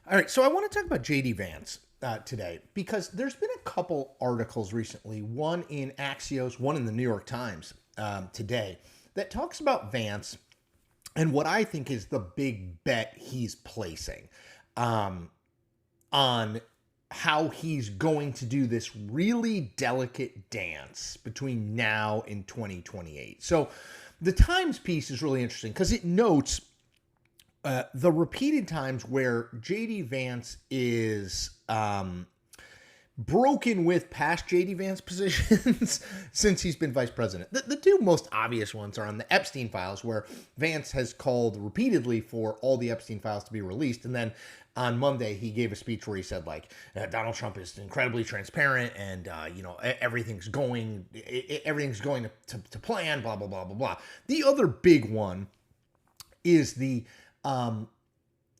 All right, so I want to talk about JD Vance today because there's been a couple articles recently, one in Axios, one in the New York Times today, that talks about Vance and what I think is the big bet he's placing um, on how he's going to do this really delicate dance between now and 2028. So the Times piece is really interesting because it notes the repeated times where JD Vance is broken with past JD Vance positions since he's been vice president. The two most obvious ones are on the Epstein files, where Vance has called repeatedly for all the Epstein files to be released. And then on Monday, he gave a speech where he said, like, Donald Trump is incredibly transparent and, everything's going to plan, blah, blah, blah, blah, blah. The other big one is the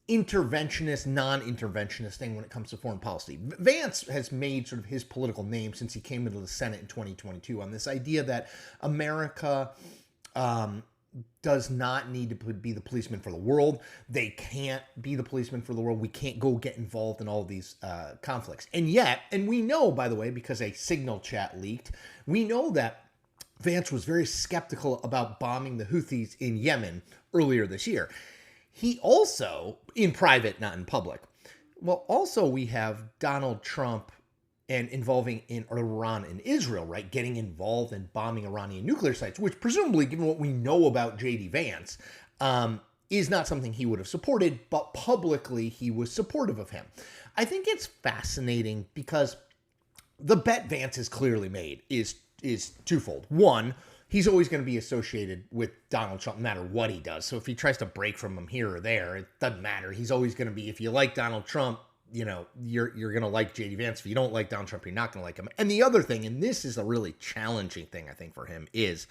interventionist, non-interventionist thing when it comes to foreign policy. Vance has made sort of his political name since he came into the Senate in 2022 on this idea that America does not need to be the policeman for the world. They can't be the policeman for the world. We can't go get involved in all of these conflicts. And yet, and we know, by the way, because a Signal chat leaked, we know that Vance was very skeptical about bombing the Houthis in Yemen earlier this year. He also, in private, not in public. Well, also we have Donald Trump and involving in Iran and Israel, right? Getting involved in bombing Iranian nuclear sites, which presumably, given what we know about JD Vance, is not something he would have supported, but publicly he was supportive of him. I think it's fascinating because the bet Vance has clearly made is twofold. One, he's always going to be associated with Donald Trump no matter what he does. So if he tries to break from him here or there, it doesn't matter. He's always going to be, if you like Donald Trump, you're going to like JD Vance. If you don't like Donald Trump, you're not going to like him. And the other thing, and this is a really challenging thing, I think, for him, is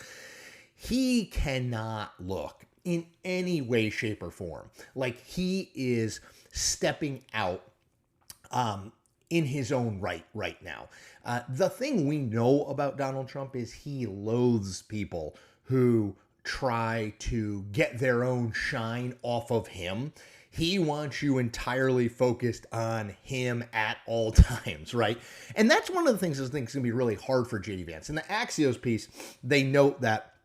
he cannot look in any way, shape, or form like he is stepping out in his own right now. The thing we know about Donald Trump is he loathes people who try to get their own shine off of him. He wants you entirely focused on him at all times, right? And that's one of the things I think is going to be really hard for JD Vance. In the Axios piece, they note that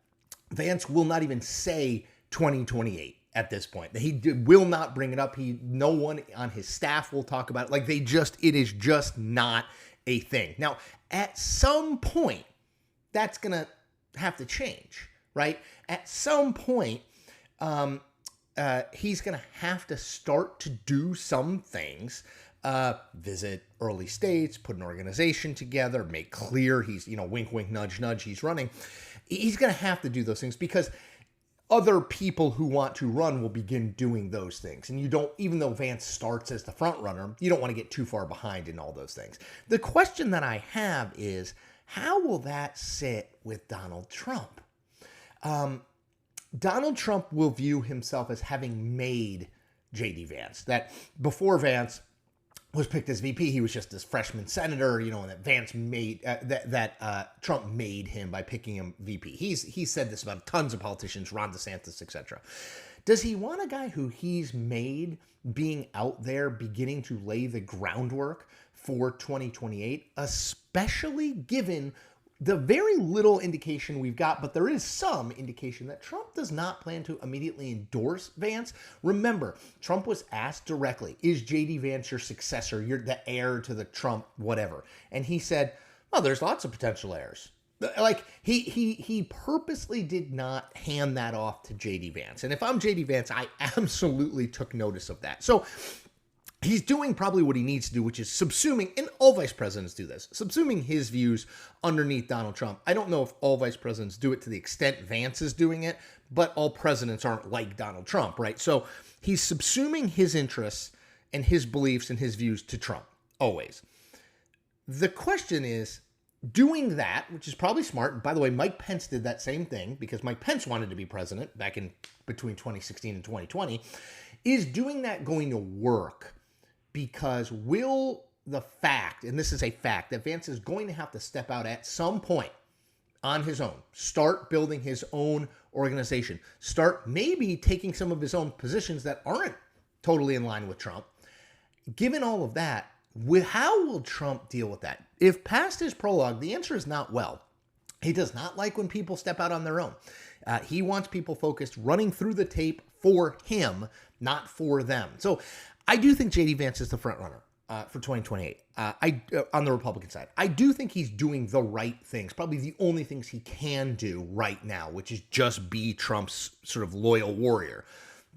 Vance will not even say 2028 at this point. He will not bring it up. No one on his staff will talk about it. Like it is just not a thing. Now, at some point, that's going to have to change, right? At some point, he's going to have to start to do some things, visit early states, put an organization together, make clear he's, wink, wink, nudge, nudge, he's running. He's going to have to do those things because other people who want to run will begin doing those things. And you don't, even though Vance starts as the front runner, you don't want to get too far behind in all those things. The question that I have is, how will that sit with Donald Trump? Donald Trump will view himself as having made JD Vance. That before Vance was picked as VP, he was just this freshman senator, and that Vance made Trump made him by picking him VP. He's said this about tons of politicians, Ron DeSantis, etc. Does he want a guy who he's made being out there, beginning to lay the groundwork for 2028, especially given the very little indication we've got, but there is some indication that Trump does not plan to immediately endorse Vance. Remember, Trump was asked directly, is JD Vance your successor? You're the heir to the Trump whatever. And he said, well, there's lots of potential heirs. Like he purposely did not hand that off to JD Vance. And if I'm JD Vance, I absolutely took notice of that. So he's doing probably what he needs to do, which is subsuming, and all vice presidents do this, subsuming his views underneath Donald Trump. I don't know if all vice presidents do it to the extent Vance is doing it, but all presidents aren't like Donald Trump, right? So he's subsuming his interests and his beliefs and his views to Trump, always. The question is, doing that, which is probably smart. By the way, Mike Pence did that same thing because Mike Pence wanted to be president back in between 2016 and 2020. Is doing that going to work? Because will the fact, and this is a fact, that Vance is going to have to step out at some point on his own, start building his own organization, start maybe taking some of his own positions that aren't totally in line with Trump, given all of that, how will Trump deal with that? If past his prologue, the answer is not well. He does not like when people step out on their own. He wants people focused, running through the tape for him, not for them. So I do think JD Vance is the front runner for 2028 on the Republican side. I do think he's doing the right things, probably the only things he can do right now, which is just be Trump's sort of loyal warrior.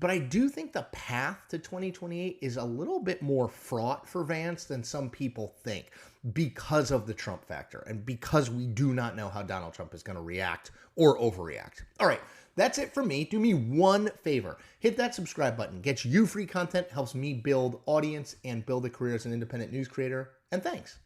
But I do think the path to 2028 is a little bit more fraught for Vance than some people think because of the Trump factor and because we do not know how Donald Trump is going to react or overreact. All right, that's it for me. Do me one favor. Hit that subscribe button. Gets you free content, helps me build audience and build a career as an independent news creator. And thanks.